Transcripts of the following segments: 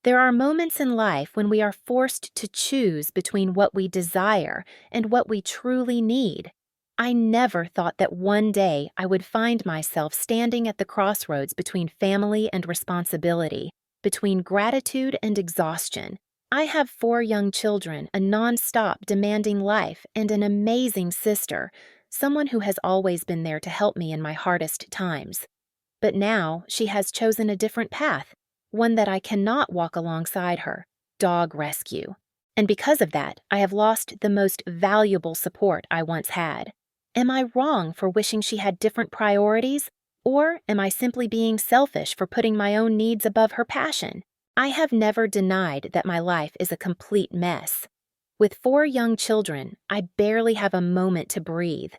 There are moments in life when we are forced to choose between what we desire and what we truly need. I never thought that one day I would find myself standing at the crossroads between family and responsibility, between gratitude and exhaustion. I have 4 young children, a nonstop demanding life, and an amazing sister, someone who has always been there to help me in my hardest times. But now she has chosen a different path, one that I cannot walk alongside her: dog rescue. And because of that, I have lost the most valuable support I once had. Am I wrong for wishing she had different priorities? Or am I simply being selfish for putting my own needs above her passion? I have never denied that my life is a complete mess. With 4 young children, I barely have a moment to breathe.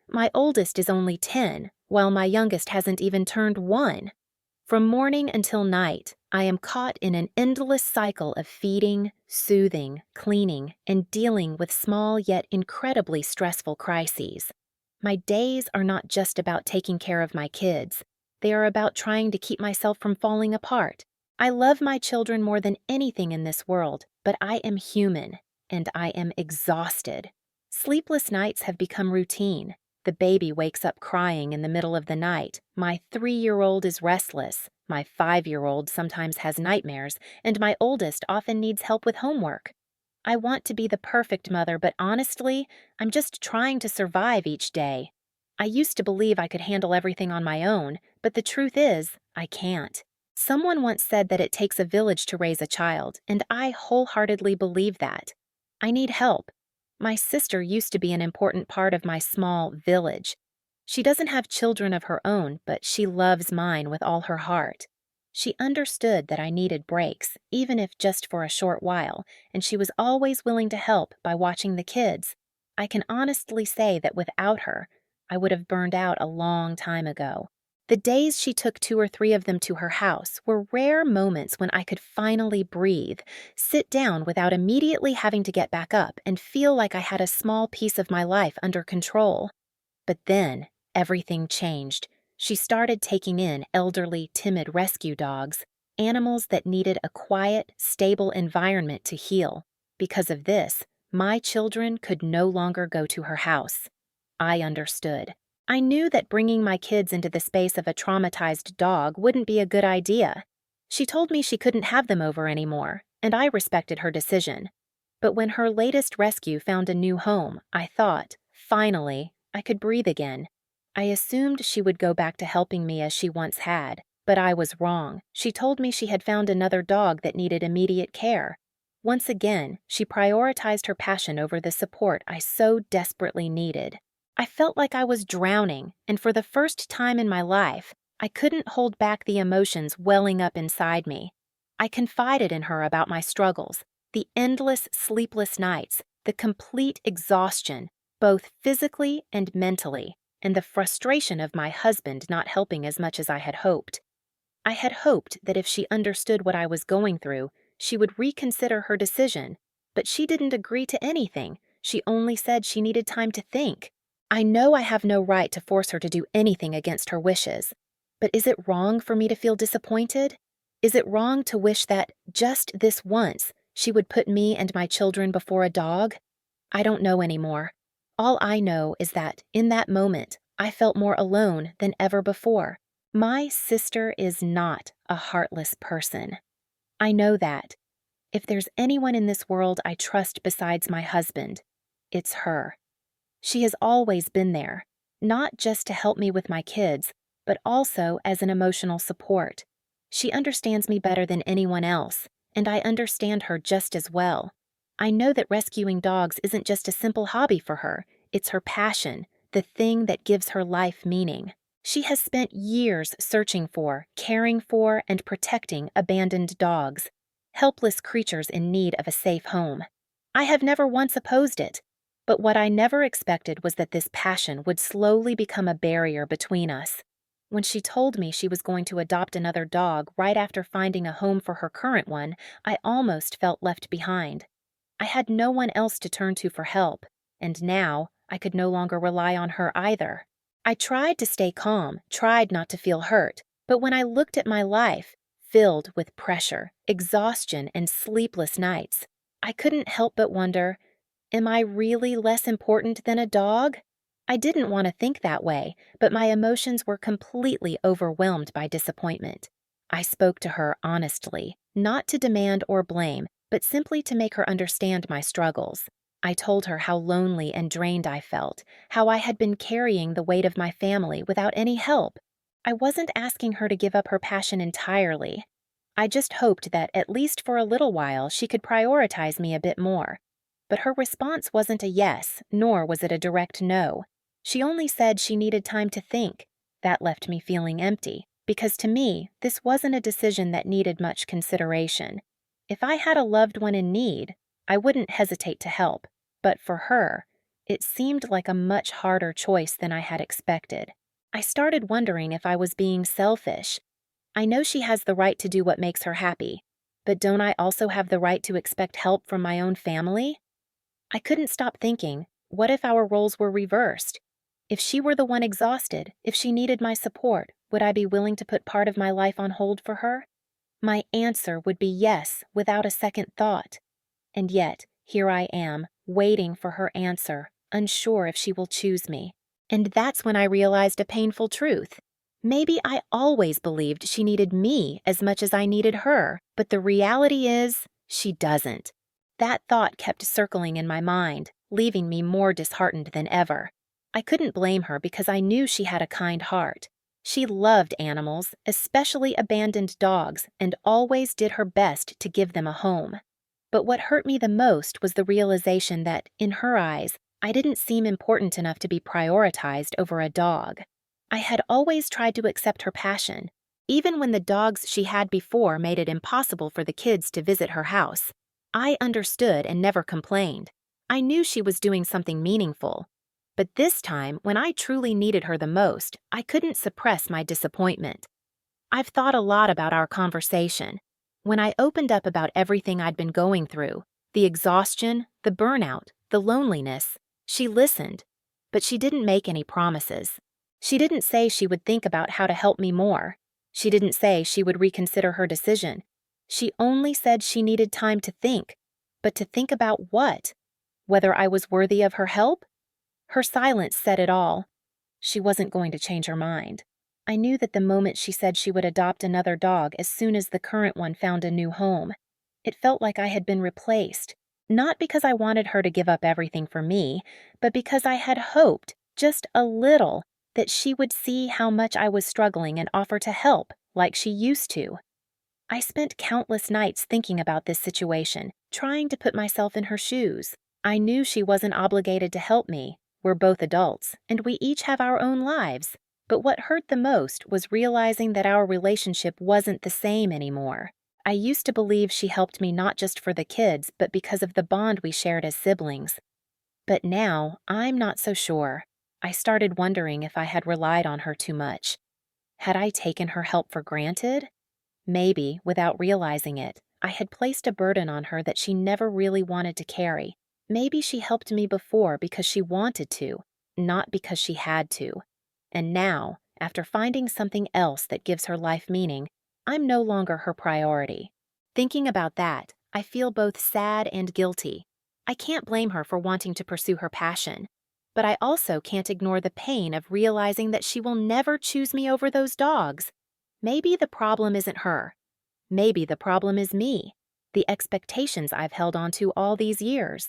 My oldest is only 10, while my youngest hasn't even turned 1. From morning until night, I am caught in an endless cycle of feeding, soothing, cleaning, and dealing with small yet incredibly stressful crises. My days are not just about taking care of my kids. They are about trying to keep myself from falling apart. I love my children more than anything in this world, but I am human, and I am exhausted. Sleepless nights have become routine. The baby wakes up crying in the middle of the night. My 3-year-old is restless. My 5-year-old sometimes has nightmares, and my oldest often needs help with homework. I want to be the perfect mother, but honestly, I'm just trying to survive each day. I used to believe I could handle everything on my own, but the truth is, I can't. Someone once said that it takes a village to raise a child, and I wholeheartedly believe that. I need help. My sister used to be an important part of my small village. She doesn't have children of her own, but she loves mine with all her heart. She understood that I needed breaks, even if just for a short while, and she was always willing to help by watching the kids. I can honestly say that without her, I would have burned out a long time ago. The days she took 2 or 3 of them to her house were rare moments when I could finally breathe, sit down without immediately having to get back up, and feel like I had a small piece of my life under control. But then, everything changed. She started taking in elderly, timid rescue dogs, animals that needed a quiet, stable environment to heal. Because of this, my children could no longer go to her house. I understood. I knew that bringing my kids into the space of a traumatized dog wouldn't be a good idea. She told me she couldn't have them over anymore, and I respected her decision. But when her latest rescue found a new home, I thought, finally, I could breathe again. I assumed she would go back to helping me as she once had, but I was wrong. She told me she had found another dog that needed immediate care. Once again, she prioritized her passion over the support I so desperately needed. I felt like I was drowning, and for the first time in my life, I couldn't hold back the emotions welling up inside me. I confided in her about my struggles, the endless sleepless nights, the complete exhaustion, both physically and mentally, and the frustration of my husband not helping as much as I had hoped. I had hoped that if she understood what I was going through, she would reconsider her decision, but she didn't agree to anything. She only said she needed time to think. I know I have no right to force her to do anything against her wishes, but is it wrong for me to feel disappointed? Is it wrong to wish that, just this once, she would put me and my children before a dog? I don't know anymore. All I know is that, in that moment, I felt more alone than ever before. My sister is not a heartless person. I know that. If there's anyone in this world I trust besides my husband, it's her. She has always been there, not just to help me with my kids, but also as an emotional support. She understands me better than anyone else, and I understand her just as well. I know that rescuing dogs isn't just a simple hobby for her, it's her passion, the thing that gives her life meaning. She has spent years searching for, caring for, and protecting abandoned dogs, helpless creatures in need of a safe home. I have never once opposed it, but what I never expected was that this passion would slowly become a barrier between us. When she told me she was going to adopt another dog right after finding a home for her current one, I almost felt left behind. I had no one else to turn to for help, and now I could no longer rely on her either. I tried to stay calm, tried not to feel hurt, but when I looked at my life, filled with pressure, exhaustion, and sleepless nights. I couldn't help but wonder, am I really less important than a dog? I didn't want to think that way, but my emotions were completely overwhelmed by disappointment. I spoke to her honestly, not to demand or blame, but simply to make her understand my struggles. I told her how lonely and drained I felt, how I had been carrying the weight of my family without any help. I wasn't asking her to give up her passion entirely. I just hoped that, at least for a little while, she could prioritize me a bit more. But her response wasn't a yes, nor was it a direct no. She only said she needed time to think. That left me feeling empty, because to me, this wasn't a decision that needed much consideration. If I had a loved one in need, I wouldn't hesitate to help, but for her, it seemed like a much harder choice than I had expected. I started wondering if I was being selfish. I know she has the right to do what makes her happy, but don't I also have the right to expect help from my own family? I couldn't stop thinking, what if our roles were reversed? If she were the one exhausted, if she needed my support, would I be willing to put part of my life on hold for her? My answer would be yes, without a second thought. And yet, here I am, waiting for her answer, unsure if she will choose me. And that's when I realized a painful truth. Maybe I always believed she needed me as much as I needed her, but the reality is, she doesn't. That thought kept circling in my mind, leaving me more disheartened than ever. I couldn't blame her because I knew she had a kind heart. She loved animals, especially abandoned dogs, and always did her best to give them a home. But what hurt me the most was the realization that, in her eyes, I didn't seem important enough to be prioritized over a dog. I had always tried to accept her passion, even when the dogs she had before made it impossible for the kids to visit her house. I understood and never complained. I knew she was doing something meaningful. But this time, when I truly needed her the most, I couldn't suppress my disappointment. I've thought a lot about our conversation. When I opened up about everything I'd been going through, the exhaustion, the burnout, the loneliness, she listened, but she didn't make any promises. She didn't say she would think about how to help me more. She didn't say she would reconsider her decision. She only said she needed time to think. But to think about what? Whether I was worthy of her help? Her silence said it all. She wasn't going to change her mind. I knew that the moment she said she would adopt another dog as soon as the current one found a new home, it felt like I had been replaced. Not because I wanted her to give up everything for me, but because I had hoped, just a little, that she would see how much I was struggling and offer to help, like she used to. I spent countless nights thinking about this situation, trying to put myself in her shoes. I knew she wasn't obligated to help me. We're both adults, and we each have our own lives. But what hurt the most was realizing that our relationship wasn't the same anymore. I used to believe she helped me not just for the kids, but because of the bond we shared as siblings. But now, I'm not so sure. I started wondering if I had relied on her too much. Had I taken her help for granted? Maybe, without realizing it, I had placed a burden on her that she never really wanted to carry. Maybe she helped me before because she wanted to, not because she had to. And now, after finding something else that gives her life meaning, I'm no longer her priority. Thinking about that, I feel both sad and guilty. I can't blame her for wanting to pursue her passion, but I also can't ignore the pain of realizing that she will never choose me over those dogs. Maybe the problem isn't her. Maybe the problem is me, the expectations I've held onto all these years.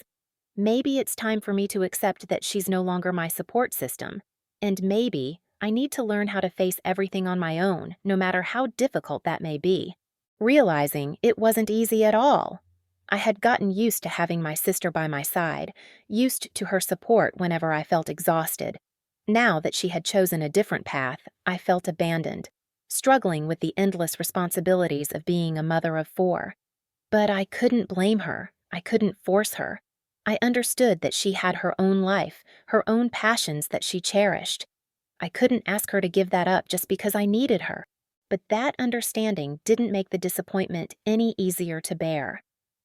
Maybe it's time for me to accept that she's no longer my support system. And maybe I need to learn how to face everything on my own, no matter how difficult that may be. Realizing it wasn't easy at all. I had gotten used to having my sister by my side, used to her support whenever I felt exhausted. Now that she had chosen a different path, I felt abandoned, struggling with the endless responsibilities of being a mother of 4. But I couldn't blame her. I couldn't force her. I understood that she had her own life, her own passions that she cherished. I couldn't ask her to give that up just because I needed her. But that understanding didn't make the disappointment any easier to bear.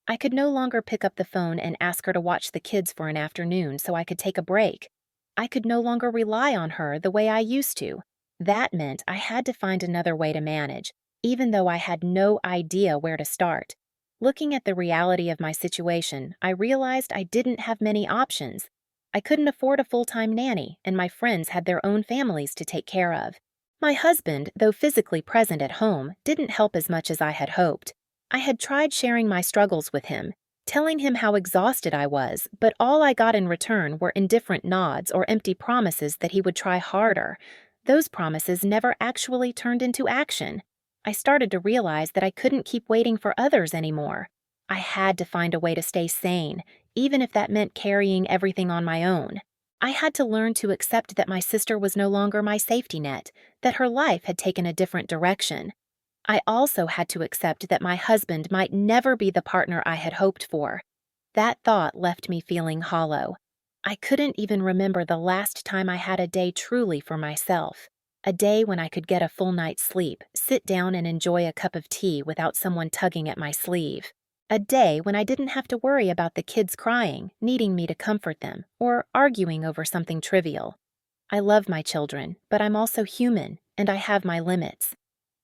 I could no longer pick up the phone and ask her to watch the kids for an afternoon so I could take a break. I could no longer rely on her the way I used to. That meant I had to find another way to manage, even though I had no idea where to start. Looking at the reality of my situation, I realized I didn't have many options. I couldn't afford a full-time nanny, and my friends had their own families to take care of. My husband, though physically present at home, didn't help as much as I had hoped. I had tried sharing my struggles with him, telling him how exhausted I was, but all I got in return were indifferent nods or empty promises that he would try harder. Those promises never actually turned into action. I started to realize that I couldn't keep waiting for others anymore. I had to find a way to stay sane, even if that meant carrying everything on my own. I had to learn to accept that my sister was no longer my safety net, that her life had taken a different direction. I also had to accept that my husband might never be the partner I had hoped for. That thought left me feeling hollow. I couldn't even remember the last time I had a day truly for myself. A day when I could get a full night's sleep, sit down and enjoy a cup of tea without someone tugging at my sleeve. A day when I didn't have to worry about the kids crying, needing me to comfort them, or arguing over something trivial. I love my children, but I'm also human, and I have my limits.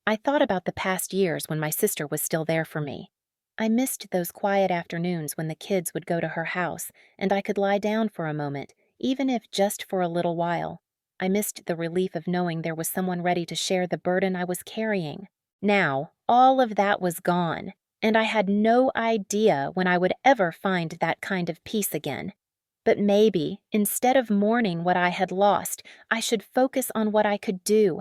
I thought about the past years when my sister was still there for me. I missed those quiet afternoons when the kids would go to her house, and I could lie down for a moment, even if just for a little while. I missed the relief of knowing there was someone ready to share the burden I was carrying. Now, all of that was gone, and I had no idea when I would ever find that kind of peace again. But maybe, instead of mourning what I had lost, I should focus on what I could do.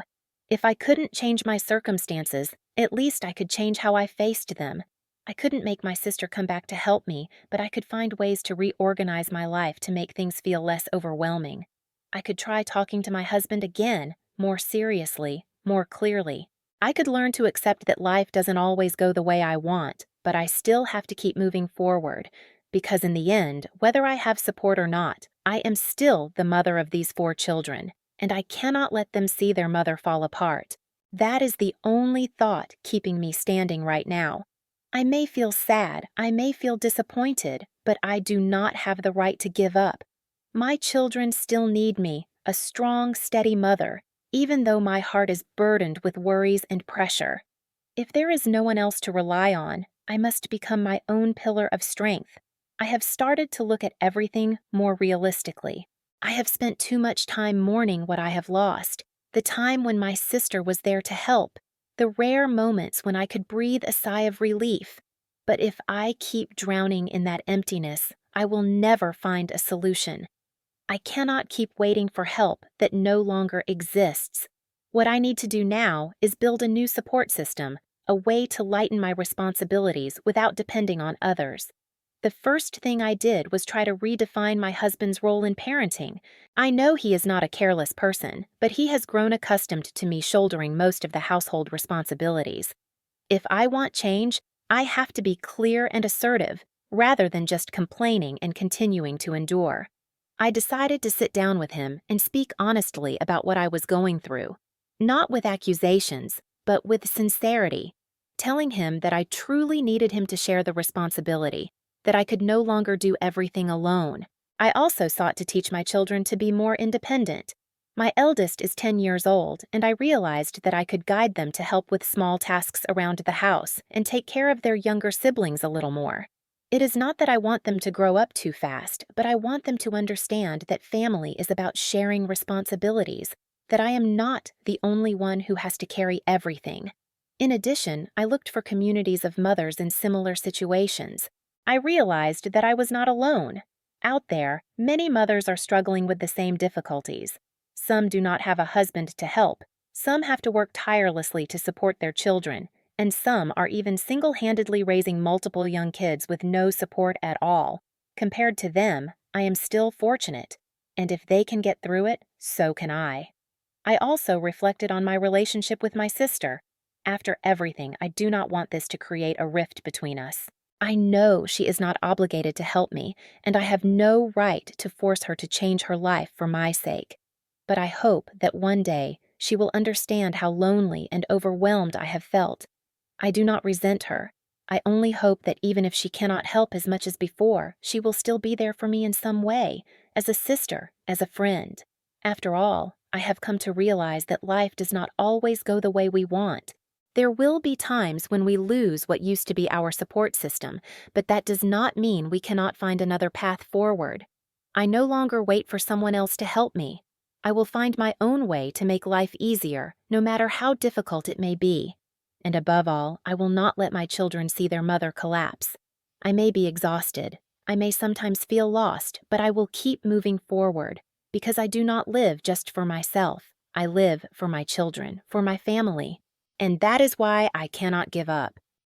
If I couldn't change my circumstances, at least I could change how I faced them. I couldn't make my sister come back to help me, but I could find ways to reorganize my life to make things feel less overwhelming. I could try talking to my husband again, more seriously, more clearly. I could learn to accept that life doesn't always go the way I want, but I still have to keep moving forward, because in the end, whether I have support or not, I am still the mother of these 4 children, and I cannot let them see their mother fall apart. That is the only thought keeping me standing right now. I may feel sad, I may feel disappointed, but I do not have the right to give up. My children still need me, a strong, steady mother, even though my heart is burdened with worries and pressure. If there is no one else to rely on, I must become my own pillar of strength. I have started to look at everything more realistically. I have spent too much time mourning what I have lost, the time when my sister was there to help, the rare moments when I could breathe a sigh of relief. But if I keep drowning in that emptiness, I will never find a solution. I cannot keep waiting for help that no longer exists. What I need to do now is build a new support system, a way to lighten my responsibilities without depending on others. The first thing I did was try to redefine my husband's role in parenting. I know he is not a careless person, but he has grown accustomed to me shouldering most of the household responsibilities. If I want change, I have to be clear and assertive, rather than just complaining and continuing to endure. I decided to sit down with him and speak honestly about what I was going through. Not with accusations, but with sincerity, telling him that I truly needed him to share the responsibility, that I could no longer do everything alone. I also sought to teach my children to be more independent. My eldest is 10 years old, and I realized that I could guide them to help with small tasks around the house and take care of their younger siblings a little more. It is not that I want them to grow up too fast, but I want them to understand that family is about sharing responsibilities, that I am not the only one who has to carry everything. In addition, I looked for communities of mothers in similar situations. I realized that I was not alone. Out there, many mothers are struggling with the same difficulties. Some do not have a husband to help, some have to work tirelessly to support their children, and some are even single-handedly raising multiple young kids with no support at all. Compared to them, I am still fortunate, and if they can get through it, so can I. I also reflected on my relationship with my sister. After everything, I do not want this to create a rift between us. I know she is not obligated to help me, and I have no right to force her to change her life for my sake. But I hope that one day she will understand how lonely and overwhelmed I have felt. I do not resent her. I only hope that even if she cannot help as much as before, she will still be there for me in some way, as a sister, as a friend. After all, I have come to realize that life does not always go the way we want. There will be times when we lose what used to be our support system, but that does not mean we cannot find another path forward. I no longer wait for someone else to help me. I will find my own way to make life easier, no matter how difficult it may be. And above all, I will not let my children see their mother collapse. I may be exhausted. I may sometimes feel lost, but I will keep moving forward, because I do not live just for myself. I live for my children, for my family. And that is why I cannot give up.